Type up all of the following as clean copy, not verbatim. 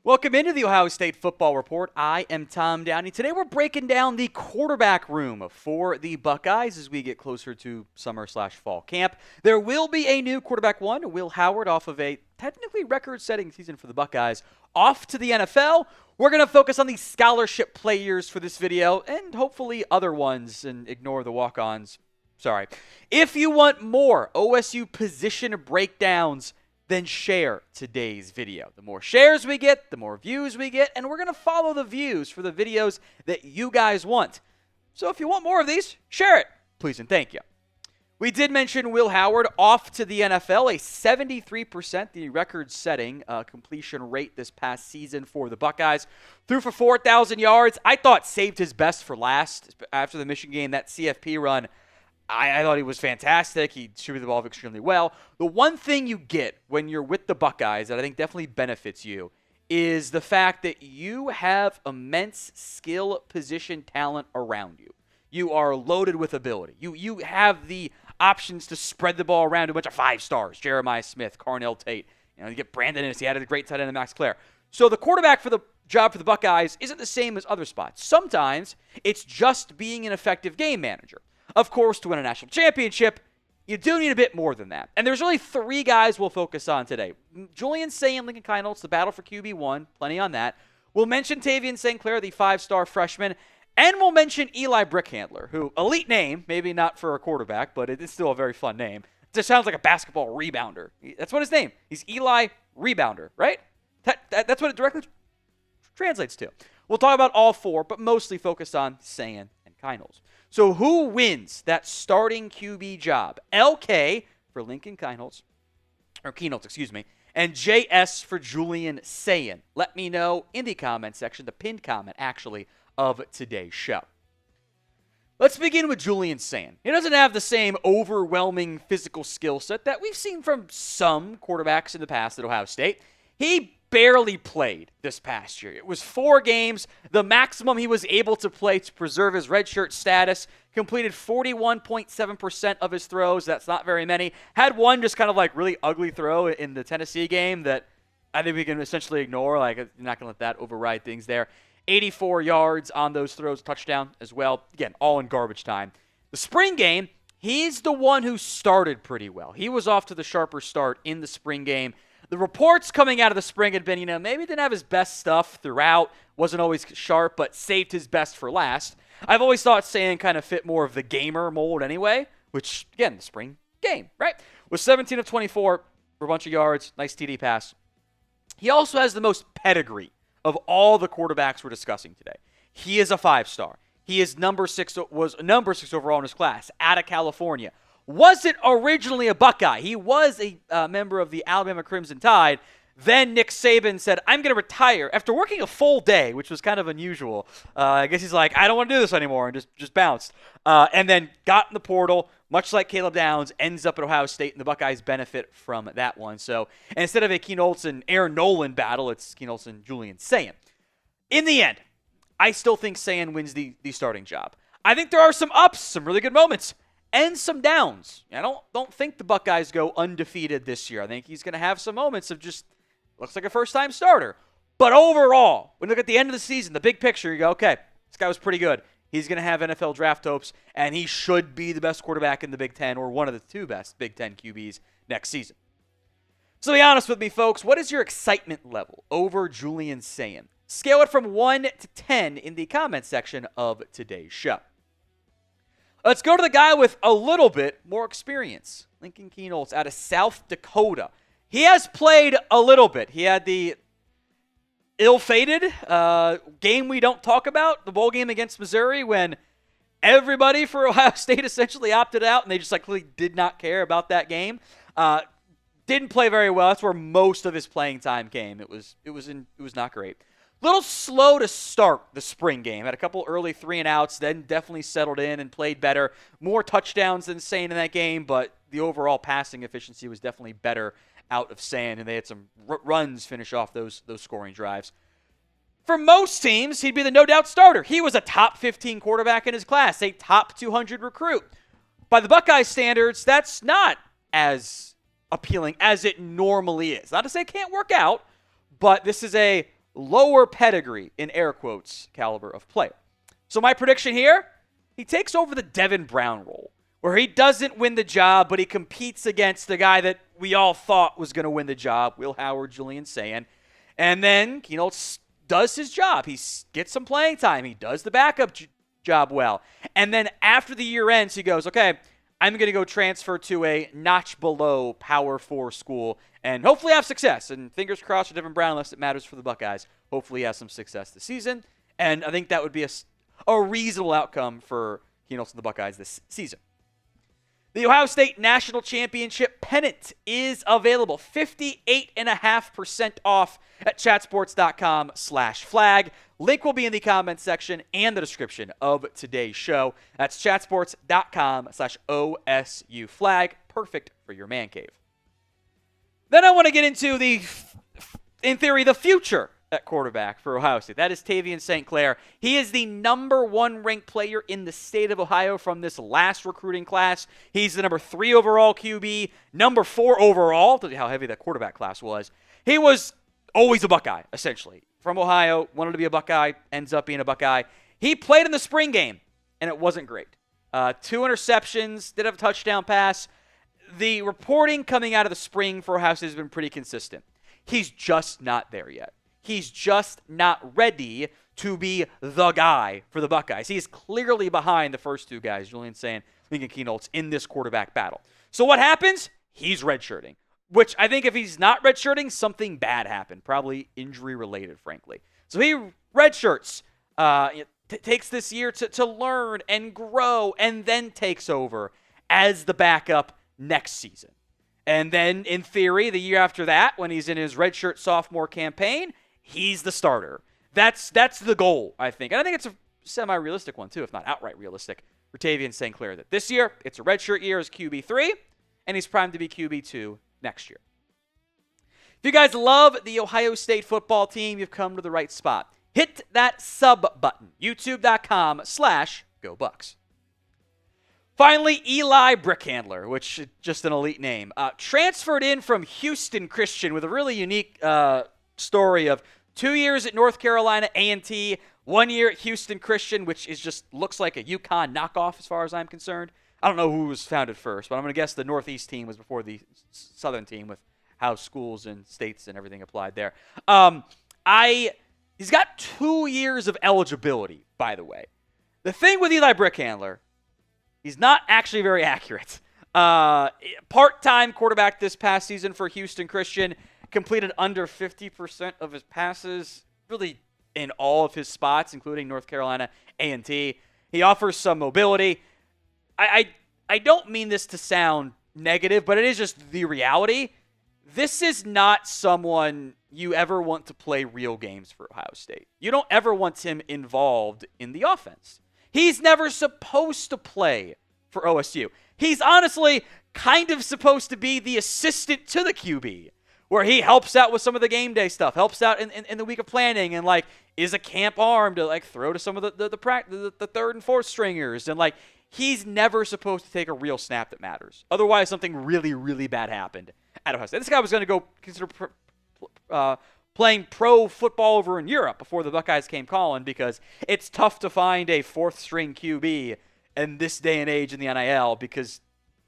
Welcome into the Ohio State Football Report. I am Tom Downey. Today we're breaking down the quarterback room for the Buckeyes as we get closer to summer/fall camp. There will be a new quarterback one, Will Howard, off of a technically record-setting season for the Buckeyes, off to the NFL. We're going to focus on the scholarship players for this video and hopefully other ones and ignore the walk-ons. Sorry. If you want more OSU position breakdowns, then share today's video. The more shares we get, the more views we get, and we're going to follow the views for the videos that you guys want. So if you want more of these, share it, please and thank you. We did mention Will Howard off to the NFL, a 73%, the record-setting completion rate this past season for the Buckeyes. Threw for 4,000 yards. I thought saved his best for last after the Michigan game, that CFP run. I thought he was fantastic. He distributed the ball extremely well. The one thing you get when you're with the Buckeyes that I think definitely benefits you is the fact that you have immense skill position talent around you. You are loaded with ability. You have the options to spread the ball around to a bunch of 5 stars. Jeremiah Smith, Carnell Tate. You get Brandon Innes. He had a great tight end in Max Clair. So the quarterback for the job for the Buckeyes isn't the same as other spots. Sometimes it's just being an effective game manager. Of course, to win a national championship, you do need a bit more than that. And there's really 3 guys we'll focus on today. Julian Sayin, Lincoln Keinholz, the battle for QB1, plenty on that. We'll mention Tavien St, the 5-star freshman. And we'll mention Eli Brickhandler, who, elite name, maybe not for a quarterback, but it is still a very fun name. It just sounds like a basketball rebounder. That's what his name. He's Eli Rebounder, right? That's what it directly translates to. We'll talk about all 4, but mostly focus on Sayin and Keinholz. So who wins that starting QB job? LK for Lincoln Keinholz, and JS for Julian Sayin. Let me know in the comment section, the pinned comment, actually, of today's show. Let's begin with Julian Sayin. He doesn't have the same overwhelming physical skill set that we've seen from some quarterbacks in the past at Ohio State. He barely played this past year. It was 4 games, the maximum he was able to play to preserve his redshirt status. Completed 41.7% of his throws. That's not very many. Had one just kind of like really ugly throw in the Tennessee game that I think we can essentially ignore. Like, you're not going to let that override things there. 84 yards on those throws, touchdown as well. Again, all in garbage time. The spring game, he's the one who started pretty well. He was off to the sharper start in the spring game. The reports coming out of the spring had been, maybe didn't have his best stuff throughout, wasn't always sharp, but saved his best for last. I've always thought Sayin kind of fit more of the gamer mold anyway, which, again, the spring game, right? Was 17 of 24 for a bunch of yards, nice TD pass. He also has the most pedigree of all the quarterbacks we're discussing today. He is a 5-star. He is was number 6 overall in his class, out of California. Wasn't originally a Buckeye. He was a member of the Alabama Crimson Tide. Then Nick Saban said, I'm going to retire after working a full day, which was kind of unusual. I guess he's like, I don't want to do this anymore, and just bounced. And then got in the portal, much like Caleb Downs, ends up at Ohio State, and the Buckeyes benefit from that one. So instead of a Kienholz and Aaron Nolan battle, it's Kienholz and Julian Sayin. In the end, I still think Sayin wins the starting job. I think there are some ups, some really good moments, and some downs. I don't think the Buckeyes go undefeated this year. I think he's going to have some moments of just looks like a first-time starter. But overall, when you look at the end of the season, the big picture, you go, okay, this guy was pretty good. He's going to have NFL draft hopes, and he should be the best quarterback in the Big Ten or one of the 2 best Big Ten QBs next season. So be honest with me, folks. What is your excitement level over Julian Sayin? Scale it from 1 to 10 in the comment section of today's show. Let's go to the guy with a little bit more experience. Lincoln Keinholz out of South Dakota. He has played a little bit. He had the ill-fated game we don't talk about, the bowl game against Missouri, when everybody for Ohio State essentially opted out, and they just clearly did not care about that game. Didn't play very well. That's where most of his playing time came. It was not great. Little slow to start the spring game. Had a couple early 3-and-outs, then definitely settled in and played better. More touchdowns than Sayin in that game, but the overall passing efficiency was definitely better out of Sayin, and they had some runs finish off those scoring drives. For most teams, he'd be the no-doubt starter. He was a top 15 quarterback in his class, a top 200 recruit. By the Buckeyes standards, that's not as appealing as it normally is. Not to say it can't work out, but this is a lower pedigree, in air quotes, caliber of player. So my prediction here, he takes over the Devin Brown role, where he doesn't win the job, but he competes against the guy that we all thought was going to win the job, Will Howard, Julian Sayin. And then Kienholz does his job. He gets some playing time. He does the backup job well. And then after the year ends, he goes, okay, I'm going to go transfer to a notch below Power 4 school and hopefully have success. And fingers crossed for Devin Brown, unless it matters for the Buckeyes. Hopefully he has some success this season. And I think that would be a reasonable outcome for Kienholz and the Buckeyes this season. The Ohio State National Championship pennant is available 58.5% off at chatsports.com/flag. Link will be in the comments section and the description of today's show. That's chatsports.com/OSU flag. Perfect for your man cave. Then I want to get into in theory, the future at quarterback for Ohio State. That is Tavien St. Clair. He is the number 1 ranked player in the state of Ohio from this last recruiting class. He's the number 3 overall QB, number 4 overall. Tell you how heavy that quarterback class was. He was always a Buckeye, essentially. From Ohio, wanted to be a Buckeye, ends up being a Buckeye. He played in the spring game, and it wasn't great. 2 interceptions, did have a touchdown pass. The reporting coming out of the spring for Ohio State has been pretty consistent. He's just not there yet. He's just not ready to be the guy for the Buckeyes. He is clearly behind the first 2 guys, Julian Sayin, Lincoln Keinholz, in this quarterback battle. So what happens? He's redshirting, which I think if he's not redshirting, something bad happened, probably injury-related, frankly. So he redshirts, takes this year to learn and grow, and then takes over as the backup next season. And then, in theory, the year after that, when he's in his redshirt sophomore campaign, he's the starter. That's the goal, I think. And I think it's a semi-realistic one, too, if not outright realistic, for Tavien St. Clair. That this year, it's a redshirt year as QB3, and he's primed to be QB2 next year. If you guys love the Ohio State football team, you've come to the right spot. Hit that sub button, youtube.com/GoBucks. Finally, Eli Brickhandler, which is just an elite name, transferred in from Houston Christian with a really unique story of 2 years at North Carolina A&T, 1 year at Houston Christian, which is just looks like a UConn knockoff as far as I'm concerned. I don't know who was founded first, but I'm going to guess the Northeast team was before the Southern team with how schools and states and everything applied there. He's got 2 years of eligibility, by the way. The thing with Eli Brickhandler, he's not actually very accurate. Part-time quarterback this past season for Houston Christian, completed under 50% of his passes, really in all of his spots, including North Carolina A&T. He offers some mobility. I don't mean this to sound negative, but it is just the reality. This is not someone you ever want to play real games for Ohio State. You don't ever want him involved in the offense. He's never supposed to play for OSU. He's honestly kind of supposed to be the assistant to the QB, where he helps out with some of the game day stuff, helps out in the week of planning, and is a camp arm to throw to some of the third and fourth stringers, and he's never supposed to take a real snap that matters. Otherwise, something really, really bad happened at Ohio State. This guy was going to go consider playing pro football over in Europe before the Buckeyes came calling, because it's tough to find a fourth-string QB in this day and age in the NIL, because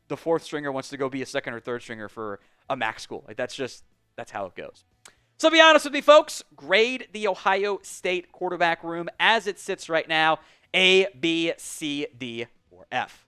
the fourth stringer wants to go be a second or third stringer for a MAC school. That's how it goes. So be honest with me, folks. Grade the Ohio State quarterback room as it sits right now, A, B, C, D, or F.